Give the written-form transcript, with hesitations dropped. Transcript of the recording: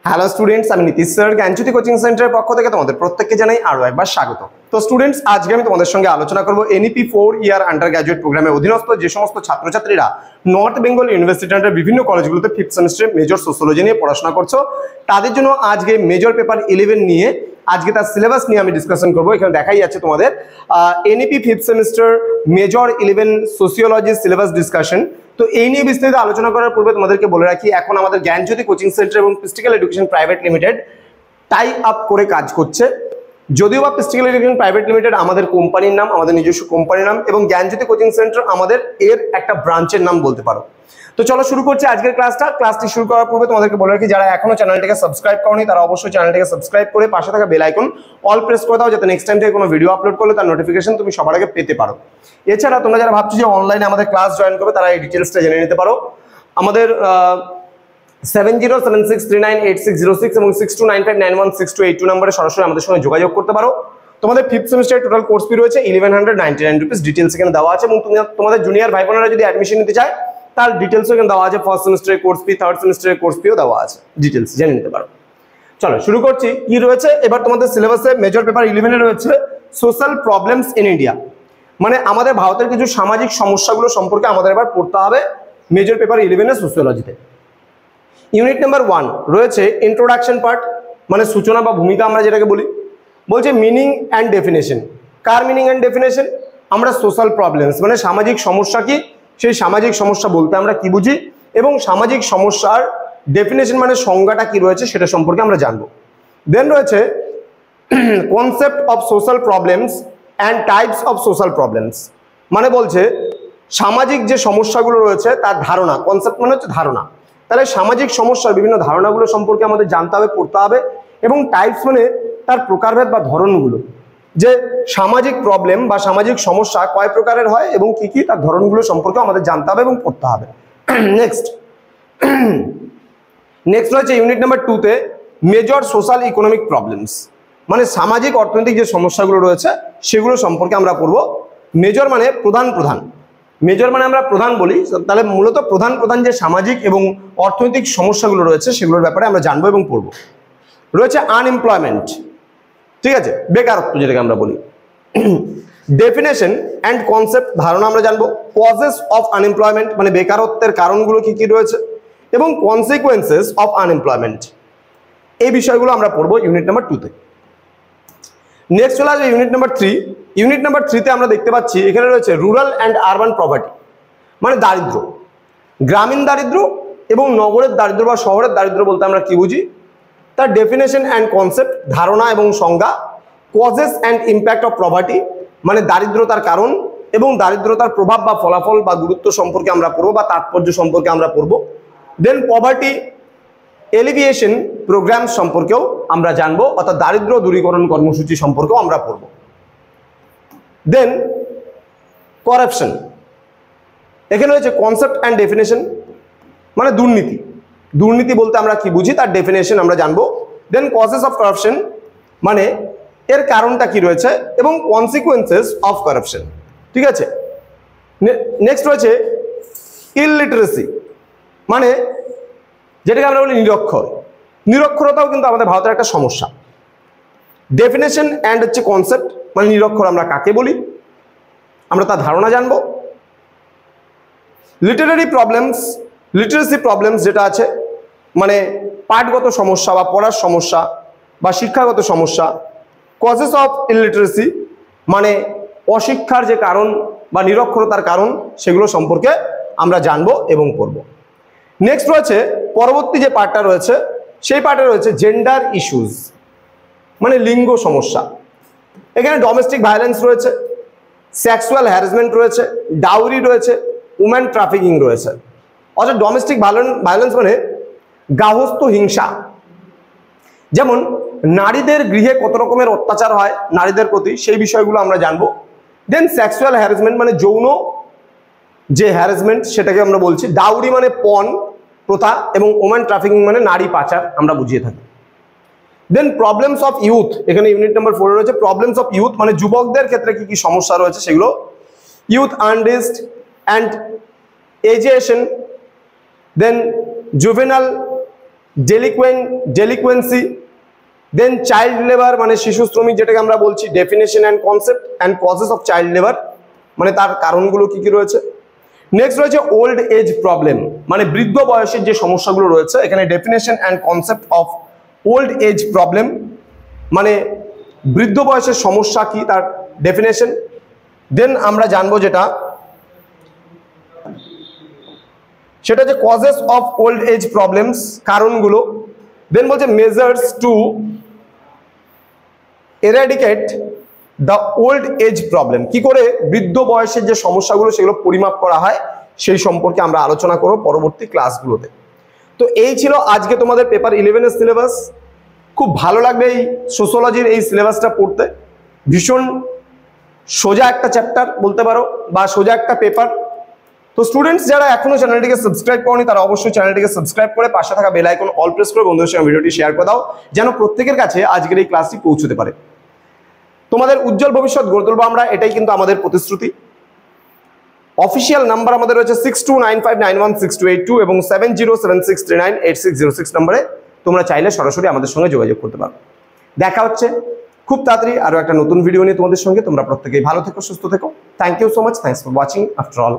Hello students, আমি Nitish sir জ্ঞানজ্যোতি coaching সেন্টারের পক্ষ থেকে তোমাদের প্রত্যেককে জানাই আরো একবার স্বাগত। তো স্টুডেন্টস, আজকে আমি তোমাদের সঙ্গে আলোচনা করব এনইপি 4 ইয়ার আন্ডার গ্র্যাজুয়েট প্রোগ্রামের অধীনস্থ যে সমস্ত ছাত্রছাত্রীরা নর্থ বেঙ্গল ইউনিভার্সিটি আন্ডার বিভিন্ন কলেজগুলোতে 5th সেমিস্টারে মেজর সোশ্যোলজি নিয়ে পড়াশোনা করছো, তাদের জন্য আজকে মেজর পেপার 11 নিয়ে আজকে তার সিলেবাস নিয়ে আমি ডিসকাশন করব। এখানে দেখাই যাচ্ছে তোমাদের NEP 5th semester major 11 sociology syllabus discussion. তো এই নিয়ে বিস্তারিত আলোচনা করার পূর্বে তোমাদেরকে বলে রাখি, এখন আমাদের জ্ঞানজ্যোতি কোচিং সেন্টার এবং পিস্টিক্যাল education private limited tie up করে কাজ করছে। যদিও বা পিস্টিক্যাল এডুকেশন প্রাইভেট লিমিটেড আমাদের কোম্পানির নাম, আমাদের নিজস্ব কোম্পানির নাম, এবং জ্ঞানজ্যোতি কোচিং সেন্টার আমাদের এর একটা ব্রাঞ্চের নাম বলতে পারো। তো চলো শুরু করছি আজকের ক্লাসটি শুরু করার পূর্বে তোমাদেরকে বলে রাখি, যারা এখনো চ্যানেলটাকে সাবস্ক্রাইব করনি তারা অবশ্যই চ্যানেলটাকে সাবস্ক্রাইব করে পাশে থাকা বেল আইকন অল প্রেস করে দাও, যাতে নেক্সট টাইম থেকে কোনো ভিডিও আপলোড করলে তার নোটিফিকেশন তুমি সবার আগে পেতে পারো। এছাড়া তোমরা যারা ভাবছো যে অনলাইনে আমাদের ক্লাস জয়েন করবে, তারা এই ডিটেলসটা জেনে নিতে পারো। আমাদের 7076398606 এবং 6295916282 নম্বরে সরাসরি আমাদের সঙ্গে যোগাযোগ করতে পারো। তোমাদের 5th সেমিস্টারের টোটাল কোর্স ফি রয়েছে 1199 রুপিস, ডিটেলস এখানে দেওয়া আছে। এবং তোমাদের জুনিয়র ভাই বোনেরা যদি অ্যাডমিশন নিতে চায় তার ডিটেলসও এখানে দেওয়া আছে। ফার্স্ট সেমিস্টারের কোর্স ফি, থার্ড সেমিস্টারের কোর্স ফিও দেওয়া আছে, ডিটেলস জেনে নিতে পারো। চলো শুরু করছি। কি রয়েছে এবার তোমাদের সিলেবাসে? মেজর পেপার 11 রয়েছে সোশ্যাল প্রবলেমস ইন ইন্ডিয়া, মানে আমাদের ভারতের কিছু সামাজিক সমস্যাগুলো সম্পর্কে আমাদের এবার পড়তে হবে মেজর পেপার 11 এর সোশিওলজিতে। ইউনিট নাম্বার 1 রয়েছে ইন্ট্রোডাকশন পার্ট, মানে সূচনা বা ভূমিকা আমরা যেটাকে বলি। বলছে meaning and definition. Car meaning and definition? আমরা সোশ্যাল প্রবলেমস মানে সামাজিক সমস্যা কি, সেই সামাজিক সমস্যা বলতে আমরা কি বুঝি, এবং সামাজিক সমস্যার ডেফিনেশন মানে সংজ্ঞাটা কি রয়েছে সেটা সম্পর্কে আমরা জানবো। দেন রয়েছে concept of social problems and types of social problems, মানে বলছে সামাজিক যে সমস্যাগুলো রয়েছে তার ধারণা। কনসেপ্ট মানে হচ্ছে ধারণা, তাহলে সামাজিক সমস্যার বিভিন্ন ধারণাগুলো সম্পর্কে আমাদের জানতে হবে, পড়তে হবে। এবং টাইপস মানে তার প্রকারভেদ বা ধরনগুলো, যে সামাজিক প্রবলেম বা সামাজিক সমস্যা কয় প্রকারের হয় এবং কি কি তার ধরনগুলো সম্পর্কে আমাদের জানতে হবে এবং পড়তে হবে। নেক্সট রয়েছে ইউনিট নাম্বার 2তে মেজর সোশ্যাল ইকোনমিক প্রবলেমস, মানে সামাজিক অর্থনৈতিক যে সমস্যাগুলো রয়েছে সেগুলো সম্পর্কে আমরা পড়বো। মেজর মানে প্রধান, মেজর মানে আমরা প্রধান বলি, তাহলে মূলত প্রধান যে সামাজিক এবং অর্থনৈতিক সমস্যাগুলো রয়েছে সেগুলোর ব্যাপারে আমরা জানবো এবং পড়বো। রয়েছে আনএমপ্লয়মেন্ট, ঠিক আছে, বেকারত্ব যেটাকে আমরা বলি। ডেফিনেশন অ্যান্ড কনসেপ্ট, ধারণা আমরা জানবো। কজেস অফ আনএমপ্লয়মেন্ট, মানে বেকারত্বের কারণগুলো কি কি রয়েছে, এবং কনসিকুয়েন্সেস অফ আনএমপ্লয়মেন্ট, এই বিষয়গুলো আমরা পড়বো ইউনিট নাম্বার 2তে। নেক্সট চলে আসবে ইউনিট নাম্বার 3। ইউনিট নাম্বার 3তে আমরা দেখতে পাচ্ছি এখানে রয়েছে রুরাল অ্যান্ড আরবান পভার্টি, মানে দারিদ্র, গ্রামীণ দারিদ্র এবং নগরের দারিদ্র বা শহরের দারিদ্র বলতে আমরা কি বুঝি, তার ডেফিনেশন অ্যান্ড কনসেপ্ট, ধারণা এবং সংজ্ঞা। Causes and impact of poverty, মানে দারিদ্রতার কারণ এবং দারিদ্রতার প্রভাব বা ফলাফল বা গুরুত্ব সম্পর্কে আমরা পড়বো বা তাৎপর্য সম্পর্কে আমরা পড়বো। দেন পভার্টি এলিভিয়েশন প্রোগ্রাম সম্পর্কেও আমরা জানবো, অর্থাৎ দারিদ্র দূরীকরণ কর্মসূচি সম্পর্কেও আমরা পড়বো। দেন করাপশন, এখানে রয়েছে কনসেপ্ট অ্যান্ড ডেফিনেশন, মানে দুর্নীতি বলতে আমরা কি বুঝি তার ডেফিনেশন আমরা জানবো। দেন কজেস অফ কারাপশন, মানে এর কারণটা কি রয়েছে, এবং কনসিকুয়েন্সেস অফ কারাপশন, ঠিক আছে। নেক্সট রয়েছে ইললিটারেসি, মানে যেটাকে আমরা বলি নিরক্ষরতাও কিন্তু আমাদের ভারতের একটা সমস্যা। ডেফিনেশন অ্যান্ড হচ্ছে কনসেপ্ট, মানে নিরক্ষর আমরা কাকে বলি, আমরা তার ধারণা জানবো। লিটারেসি প্রবলেমস যেটা আছে, মানে পাঠগত সমস্যা বা পড়ার সমস্যা বা শিক্ষাগত সমস্যা। কজেস অফ ইললিটারেসি, মানে অশিক্ষার যে কারণ বা নিরক্ষরতার কারণ সেগুলো সম্পর্কে আমরা জানবো এবং পড়বো। নেক্সট রয়েছে পরবর্তী যে পার্টটা রয়েছে সেই পার্টে রয়েছে জেন্ডার ইস্যুস, মানে লিঙ্গ সমস্যা। এখানে ডোমেস্টিক ভায়োলেন্স রয়েছে, সেক্সুয়াল হ্যারাসমেন্ট রয়েছে, ডাউরি রয়েছে, উম্যান ট্রাফিকিং রয়েছে। অর্থাৎ ডোমেস্টিক ভায়োলেন্স মানে গার্হস্থ্য হিংসা, যেমন নারীদের গৃহে কত রকমের অত্যাচার হয় নারীদের প্রতি, সেই বিষয়গুলো আমরা জানবো। দেন সেক্সুয়াল হ্যারাসমেন্ট, মানে যৌন যে হ্যারাসমেন্ট সেটাকে আমরা বলছি। ডাউরি মানে পণ প্রথা, এবং ওম্যান ট্রাফিকিং মানে নারী পাচার আমরা বুঝিয়ে থাকি। দেন প্রবলেমস অফ ইউথ, এখানে ইউনিট নাম্বার 4 রয়েছে প্রবলেমস অফ ইউথ, মানে যুবকদের ক্ষেত্রে কি কি সমস্যা রয়েছে সেগুলো। Youth unrest and agitation, then juvenile delinquency, then child labour মানে শিশু শ্রমিক যেটাকে আমরা বলছি, definition and concept and causes of child labour মানে তার কারণগুলো কি কি রয়েছে। নেক্সট রয়েছে ওল্ড এজ প্রবলেম মানে বৃদ্ধ বয়সের যে সমস্যাগুলো রয়েছে, এখানে definition and concept of old age problem মানে বৃদ্ধ বয়সের সমস্যা কি তার ডেফিনেশন। দেন আমরা জানবো সেটা যে causes of old age problems কারণগুলো। দেন বলছে measures to eradicate the old age problem, কি করে বৃদ্ধ বয়সের যে সমস্যাগুলো সেগুলো পরিমাপ করা হয় সেই সম্পর্কে আমরা আলোচনা করব পরবর্তী ক্লাসগুলোতে। তো এই ছিল আজকে তোমাদের পেপার 11 এর সিলেবাস। খুব ভালো লাগবে এই সোশ্যোলজির এই সিলেবাসটা পড়তে, ভীষণ সোজা একটা চ্যাপ্টার বলতে পারো বা সোজা একটা পেপার। তো স্টুডেন্টস যারা এখনো চ্যানেলটিকে সাবস্ক্রাইব করনি তারা অবশ্যই চ্যানেলটিকে সাবস্ক্রাইব করে পাশে থাকা বেল আইকন অল প্রেস করে বন্ধুদের সঙ্গে ভিডিওটি শেয়ার করে দাও, যেন প্রত্যেকের কাছে আজকের এই ক্লাসটি পৌঁছতে পারে। তোমাদের উজ্জ্বল ভবিষ্যৎ গড়ে তুলবো আমরা, এটাই কিন্তু আমাদের প্রতিশ্রুতি। অফিসিয়াল নাম্বার আমাদের রয়েছে 6295916282 এবং 7076398606 নম্বরে তোমরা চাইলে সরাসরি আমাদের সঙ্গে যোগাযোগ করতে পারো। দেখা হচ্ছে খুব তাড়াতাড়ি আরো একটা নতুন ভিডিও নিয়ে তোমাদের সঙ্গে। তোমরা প্রত্যেকেই ভালো থেকো, সুস্থ থেকো। Thank you so much, thanks for watching after all.